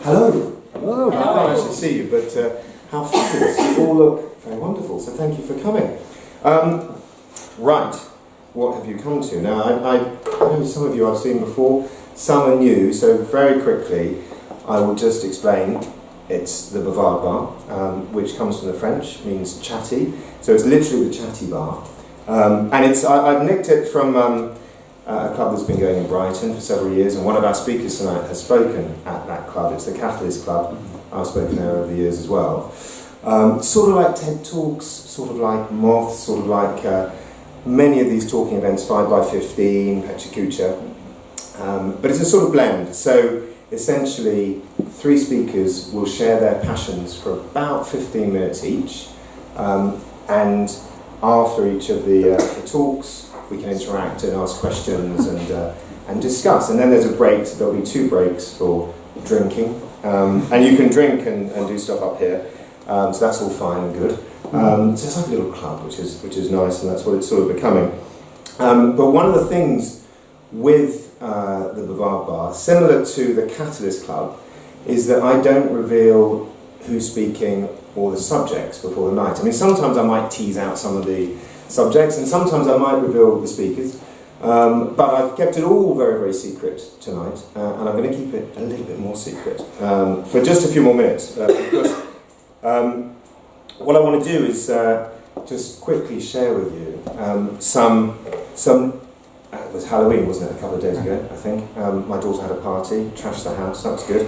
Hello. Hello. I can't actually see you, but how fabulous. You all look very wonderful, so thank you for coming. Right, what have you come to? Now, I know some of you I've seen before, some are new, so very quickly I will just explain. It's the Bavard Bar, which comes from the French, means chatty, so it's literally the chatty bar. And I've nicked it from a club that's been going in Brighton for several years, and one of our speakers tonight has spoken at that club. It's the Catalyst Club. I've spoken there over the years as well. Sort of like TED Talks, sort of like Moth, sort of like many of these talking events, 5x15, Pechakucha. But it's a sort of blend. So essentially, 3 speakers will share their passions for about 15 minutes each. And after each of the talks, we can interact and ask questions and discuss. And then there's a break, so there'll be 2 breaks for drinking. And you can drink and do stuff up here. So that's all fine and good. So it's like a little club, which is nice, and that's what it's sort of becoming. But one of the things with the Bavard Bar, similar to the Catalyst Club, is that I don't reveal who's speaking or the subjects before the night. I mean, sometimes I might tease out some of the subjects, and sometimes I might reveal the speakers. But I've kept it all very, very secret tonight, and I'm going to keep it a little bit more secret for just a few more minutes. Because what I want to do is just quickly share with you some. It was Halloween, wasn't it, a couple of days ago, I think. My daughter had a party, trashed the house, that was good.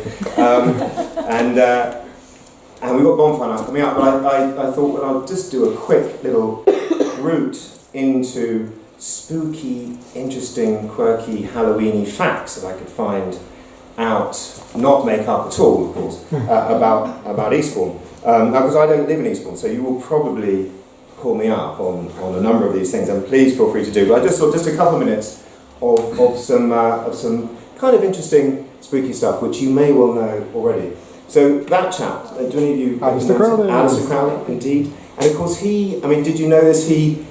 And we got bonfire night coming up, but I thought, well, I'll just do a quick little route into spooky, interesting, quirky, Halloweeny facts that I could find out, not make up at all, of course, about Eastbourne. Because I don't live in Eastbourne, so you will probably call me up on a number of these things, and please feel free to do. But I just thought just a couple of minutes of some kind of interesting, spooky stuff, which you may well know already. So that chap, do any of you Alistair Crowley? Alistair Crowley, indeed. And of course did you know this? He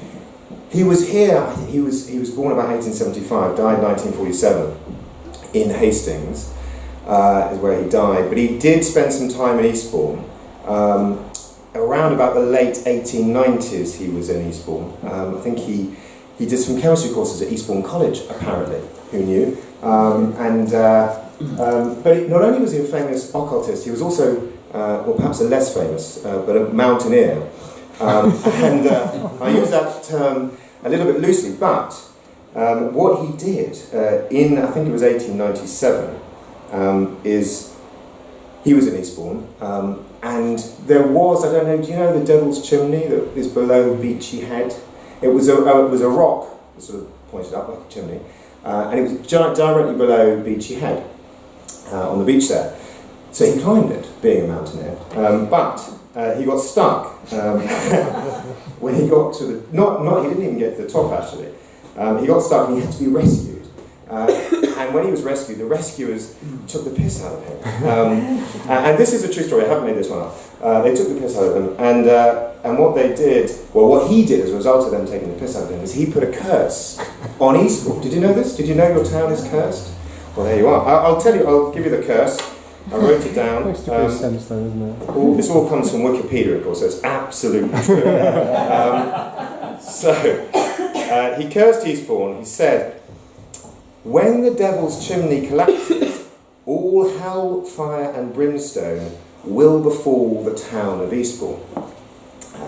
was here, I think he was born about 1875, died 1947 in Hastings, is where he died. But he did spend some time in Eastbourne. Around about the late 1890s he was in Eastbourne. I think he did some chemistry courses at Eastbourne College, apparently, who knew. But not only was he a famous occultist, he was also, well, perhaps a less famous, but a mountaineer. And I use that term a little bit loosely, but what he did in, I think it was 1897, is he was in Eastbourne, and there was, I don't know, do you know the Devil's Chimney that is below Beachy Head? It was a rock that sort of pointed up like a chimney, and it was directly below Beachy Head, on the beach there. So he climbed it, being a mountaineer, but he got stuck when he got to the, he didn't even get to the top actually. He got stuck and he had to be rescued. And when he was rescued, the rescuers took the piss out of him. And this is a true story, I haven't made this one up. They took the piss out of him, and what they did, well, what he did as a result of them taking the piss out of him, is he put a curse on Eastbourne. Did you know this? Did you know your town is cursed? Well, there you are. I'll give you the curse. I wrote it down. Makes good sense though, doesn't it? This all comes from Wikipedia, of course, so it's absolutely true. He cursed Eastbourne. He said, "When the Devil's Chimney collapses, all hell, fire and brimstone will befall the town of Eastbourne."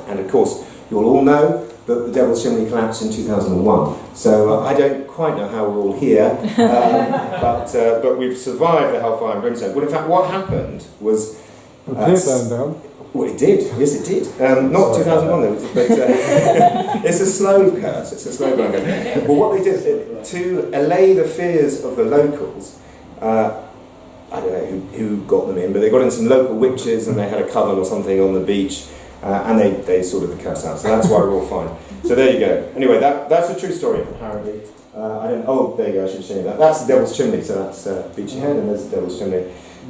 And of course, you'll all know that the Devil's Chimney collapsed in 2001. So I don't quite know how we're all here, but we've survived the hellfire and brimstone. Well, in fact, what happened was... The place burned down. Well, it did. Yes, it did. Not 2001 though, but it's a slow curse. It's a slow burn curse. Well, what they did to allay the fears of the locals, I don't know who got them in, but they got in some local witches, and they had a coven or something on the beach, and they sorted the curse out. So that's why we're all fine. So there you go. Anyway, that's a true story apparently. Oh, there you go. I should show you that. That's the Devil's Chimney. So that's Beachy Head, and there's the Devil's Chimney.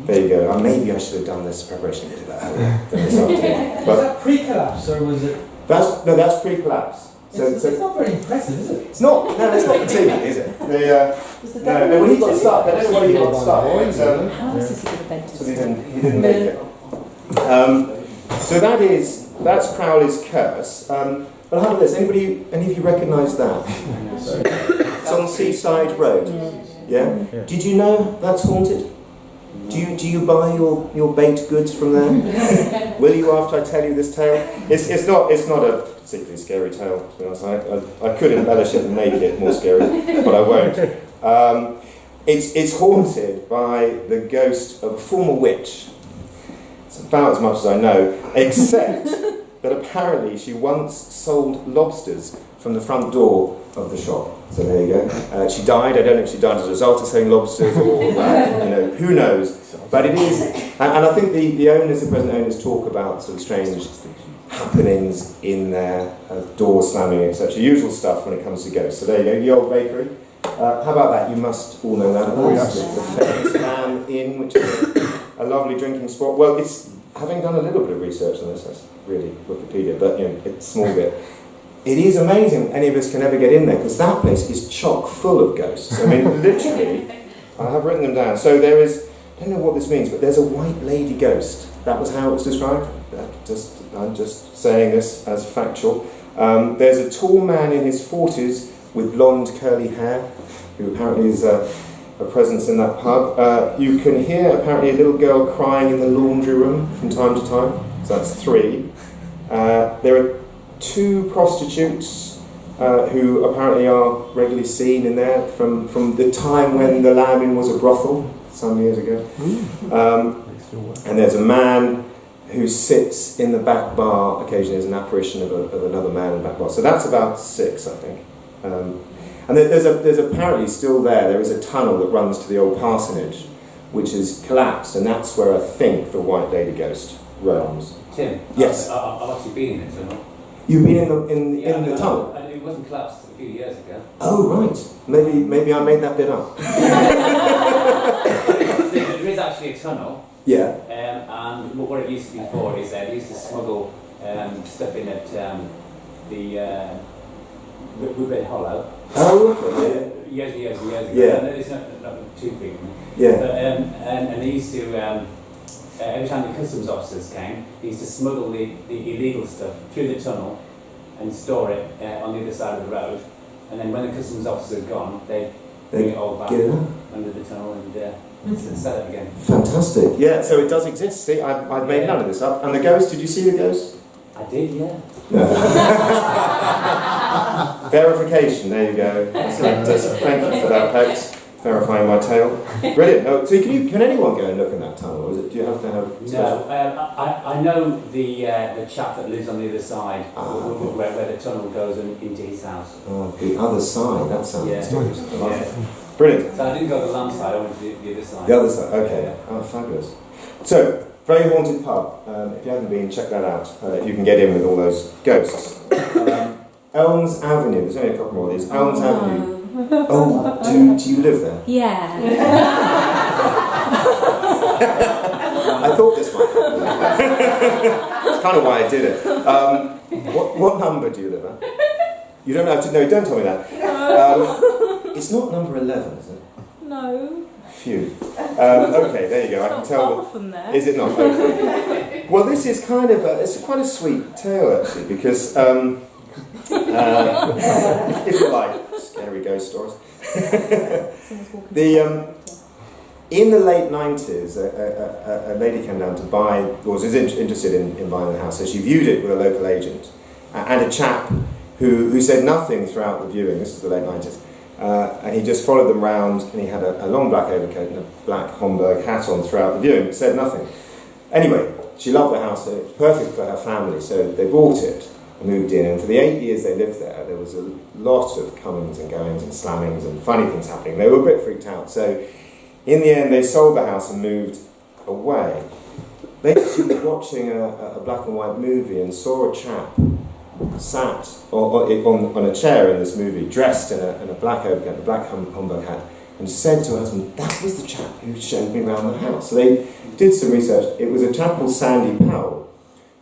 There you go. Maybe I should have done this preparation a little bit earlier than this afternoon. Was that pre-collapse or was it? That's pre-collapse. It's not very impressive, is it? It's not. No, it's not particularly, is it? No, when he got stuck, I don't know why he got stuck. dentist. So he didn't make it. So that's Crowley's curse. But how about this? Any of you recognise that? It's on Seaside Road. Yeah? Did you know that's haunted? Do you buy your baked goods from there? Will you after I tell you this tale? It's not a particularly scary tale, to be honest. I could embellish it and make it more scary, but I won't. It's haunted by the ghost of a former witch. It's about as much as I know, except that apparently she once sold lobsters from the front door of the shop. So there you go. She died. I don't know if she died as a result of selling lobsters or who knows. But it is, and I think the present owners talk about sort of strange happenings in there, door slamming, etc. Usual stuff when it comes to ghosts. So there you go, the old bakery. How about that? You must all know that. The Fair's Lamb Inn, which is a lovely drinking spot. Well, it's having done a little bit of research on this. That's really Wikipedia, but it's a small bit. It is amazing any of us can ever get in there because that place is chock full of ghosts. I mean, literally, I have written them down. So there is, I don't know what this means, but there's a white lady ghost. That was how it was described. I'm just saying this as factual. There's a tall man in his 40s with blonde curly hair, who apparently is a presence in that pub. You can hear apparently a little girl crying in the laundry room from time to time. So that's 3. There are 2 prostitutes who apparently are regularly seen in there from the time when the Lamb Inn was a brothel some years ago. And there's a man who sits in the back bar occasionally as an apparition of another man in the back bar. So that's about 6, I think. And there's apparently still there is a tunnel that runs to the old parsonage, which is collapsed, and that's where I think the White Lady Ghost roams. Tim? Yes? I've actually been in it, so You've been in the tunnel? And it wasn't collapsed a few years ago. Oh, right. Maybe I made that bit up. There is actually a tunnel. Yeah. And what it used to be for is they used to smuggle stuff in at the Woodbed Hollow. Oh, okay. Years ago. Yeah. It's not too frequent. Yeah. But, and they used to, every time the customs officers came, they used to smuggle the illegal stuff through the tunnel and store it on the other side of the road. And then when the customs officers had gone, they bring it all back under the tunnel and sell it again. Fantastic. Yeah, so it does exist. See, I've made none of this up. And the ghost, did you see the ghost? I did, yeah. Verification, there you go. So, thank you for that, Pex. Verifying my tale. Brilliant. Oh, so can anyone go and look in that tunnel, or do you have to have special? No, I know the chap that lives on the other side, where the tunnel goes into his house. Oh, the other side, that sounds mysterious. Yeah. Brilliant. So I didn't go to the land side, I went to the other side. The other side, okay. Yeah. Oh, fabulous. So, very haunted pub. If you haven't been, check that out. If you can get in with all those ghosts. Elms Avenue, there's only a couple more of these. Elms Avenue. Oh, do you live there? Yeah. I thought this might happen. That's kind of why I did it. What number do you live at? You don't have to. No, don't tell me that. It's not number 11, is it? No. Phew. Okay, there you go. I can tell. Far from there. Is it not? Okay. Well, this is kind of it's quite a sweet tale actually, because if you like scary ghost stories. In the late 90s, a lady came down to buy, or was interested in buying the house, so she viewed it with a local agent, and a chap who said nothing throughout the viewing. This is the late 90s. And he just followed them round, and he had a long black overcoat and a black Homburg hat on throughout the viewing, said nothing. Anyway, she loved the house, so it was perfect for her family, so they bought it and moved in, and for the 8 years they lived there, there was a lot of comings and goings and slammings and funny things happening. They were a bit freaked out, so in the end they sold the house and moved away. Later she was watching a black and white movie and saw a chap sat on a chair in this movie, dressed in a black overcoat, a black Homburg hat, and said to her husband, "That was the chap who showed me around the house." So they did some research. It was a chap called Sandy Powell,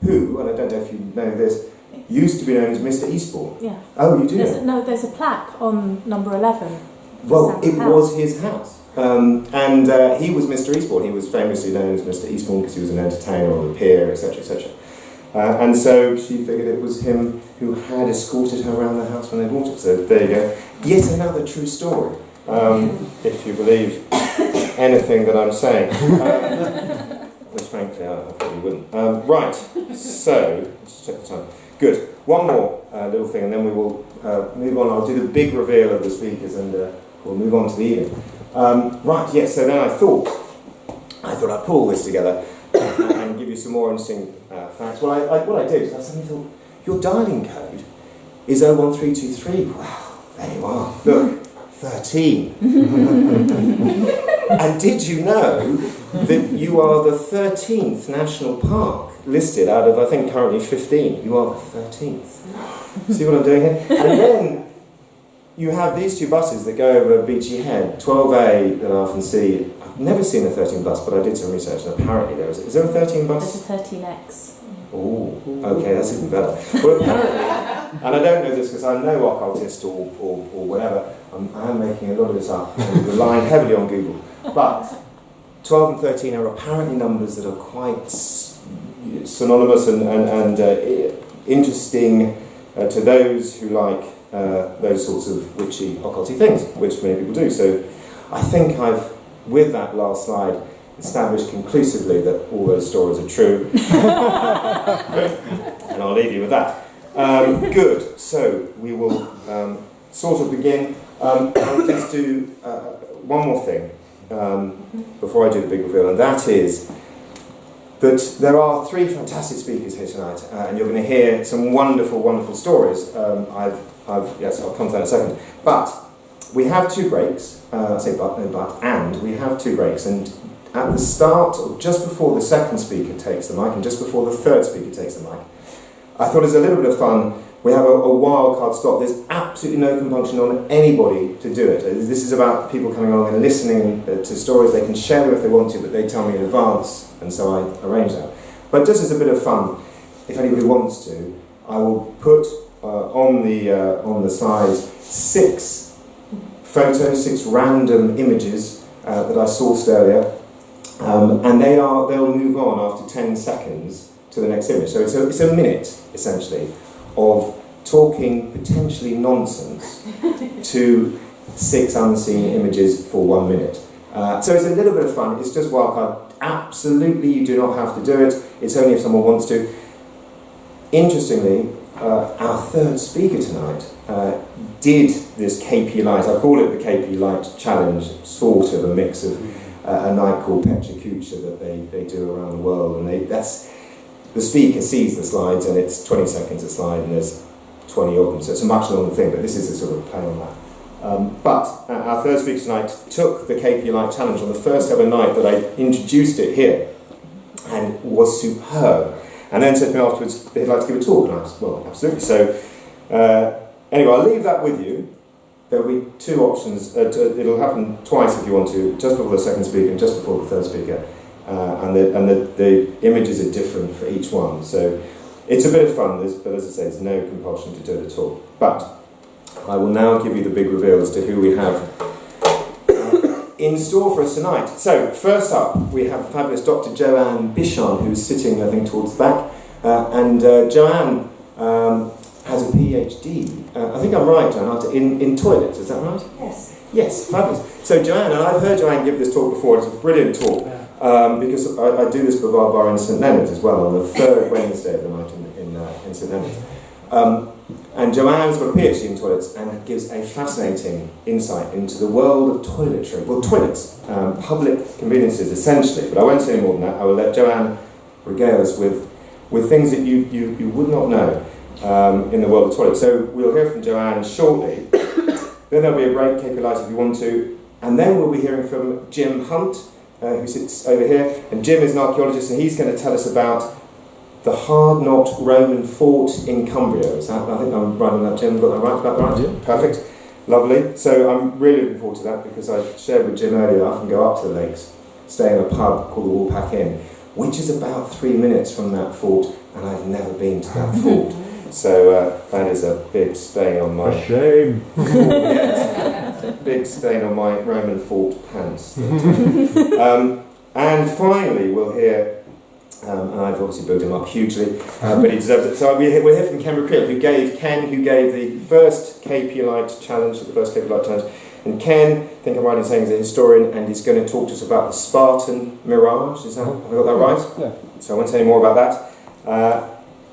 who, and I don't know if you know this, used to be known as Mr. Eastbourne. Yeah. Oh, you do know? There's a plaque on number 11 Well, it was his house. And he was Mr. Eastbourne. He was famously known as Mr. Eastbourne because he was an entertainer on the pier, etc., etc. And so she figured it was him who had escorted her around the house when they bought it. So there you go. Yet another true story, if you believe anything that I'm saying. Which frankly I probably wouldn't. Right, so let's check the time. Good. One more little thing, and then we will move on. I'll do the big reveal of the speakers, and we'll move on to the evening. Right, yes. So then I thought I'd pull all this together and give you some more interesting facts. What I did is I suddenly thought, your dialing code is 01323. Wow, there you are. Look, 13. And did you know that you are the 13th national park listed out of, I think, currently 15? You are the 13th. See what I'm doing here? And then you have these two buses that go over Beachy Head, 12A that I often see. I've never seen a 13 bus, but I did some research and apparently there is. Is there a 13 bus? There's a 13X. Oh, okay, that's even better. Well, apparently, and I don't know this because I'm no occultist or whatever, I am making a lot of this up and relying heavily on Google. But 12 and 13 are apparently numbers that are quite synonymous and interesting to those who like those sorts of witchy, occulty things, which many people do. So I think I've, with that last slide, established conclusively that all those stories are true. And I'll leave you with that. Good. So we will sort of begin. I'll just do one more thing before I do the big reveal, and that is that there are three fantastic speakers here tonight, and you're going to hear some wonderful, wonderful stories. Yes, I'll come to that in a second. But we have two breaks. I say but, no but, and we have two breaks. And at the start, or just before the second speaker takes the mic, and just before the third speaker takes the mic, I thought as a little bit of fun, we have a wild card stop. There's absolutely no compulsion on anybody to do it. This is about people coming along and listening to stories. They can share them if they want to, but they tell me in advance, and so I arrange that. But just as a bit of fun, if anybody wants to, I will put on the slides 6 photos, 6 random images that I sourced earlier, and they'll move on after 10 seconds to the next image. So it's a minute, essentially, of talking potentially nonsense to 6 unseen images for 1 minute. So it's a little bit of fun. It's just wildcard. Absolutely, you do not have to do it. It's only if someone wants to. Interestingly, our third speaker tonight did this KP Light. I call it the KP Light Challenge, sort of a mix of a night called Pecha Kucha that they do around the world. And the speaker sees the slides, and it's 20 seconds a slide, and there's 20 of them, so it's a much longer thing, but this is a sort of play on that. But our third speaker tonight took the KP Light Challenge on the first ever night that I introduced it here, and was superb. And then said to me afterwards that he'd like to give a talk, and I was, well, absolutely. So anyway, I'll leave that with you. There'll be 2 options. It'll happen twice if you want to, just before the second speaker and just before the third speaker. And the images are different for each one. So it's a bit of fun, but as I say, there's no compulsion to do it at all. But I will now give you the big reveal as to who we have in store for us tonight. So first up, we have fabulous Dr. Joanne Bichon, who's sitting, I think, towards the back. And Joanne has a PhD, I think I'm right, Joanne, in toilets, is that right? Yes. Yes, fabulous. So Joanne, and I've heard Joanne give this talk before, it's a brilliant talk. Because I do this Bavard Bar in St Leonard's as well on the third Wednesday of the night in St Leonard's. And Joanne's got a PhD in toilets and gives a fascinating insight into the world of toiletry. Well, toilets, public conveniences essentially, but I won't say any more than that. I will let Joanne regale us with things that you would not know in the world of toilets. So we'll hear from Joanne shortly. Then there'll be a break, KP Light if you want to, and then we'll be hearing from Jim Hunt, who sits over here, and Jim is an archaeologist, and he's going to tell us about the hard-knot Roman fort in Cumbria. Is that, I think I'm right on that, Jim, got that right? About that right? Yeah. Perfect. Lovely. So I'm really looking forward to that, because I shared with Jim earlier, I often go up to the lakes, stay in a pub called the Woolpack Inn, which is about 3 minutes from that fort, and I've never been to that fort. So that is a big stay on my... A shame. Yes. big stain on my Roman fort pants. And finally, we'll hear, and I've obviously built him up hugely, but he deserves it. So we'll hear from Ken McCreel, who gave the first KP Light challenge, And Ken, I think I'm right in saying, is a historian, and he's going to talk to us about the Spartan Mirage. Have I got that right? Yeah. So I won't say any more about that.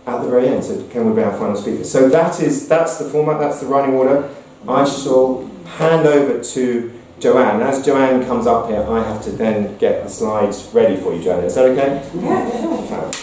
At the very end, so Ken will be our final speaker. So that's the format, that's the running order. I shall hand over to Joanne. As Joanne comes up here, I have to then get the slides ready for you, Joanne. Is that okay? Yeah, sure. Fab.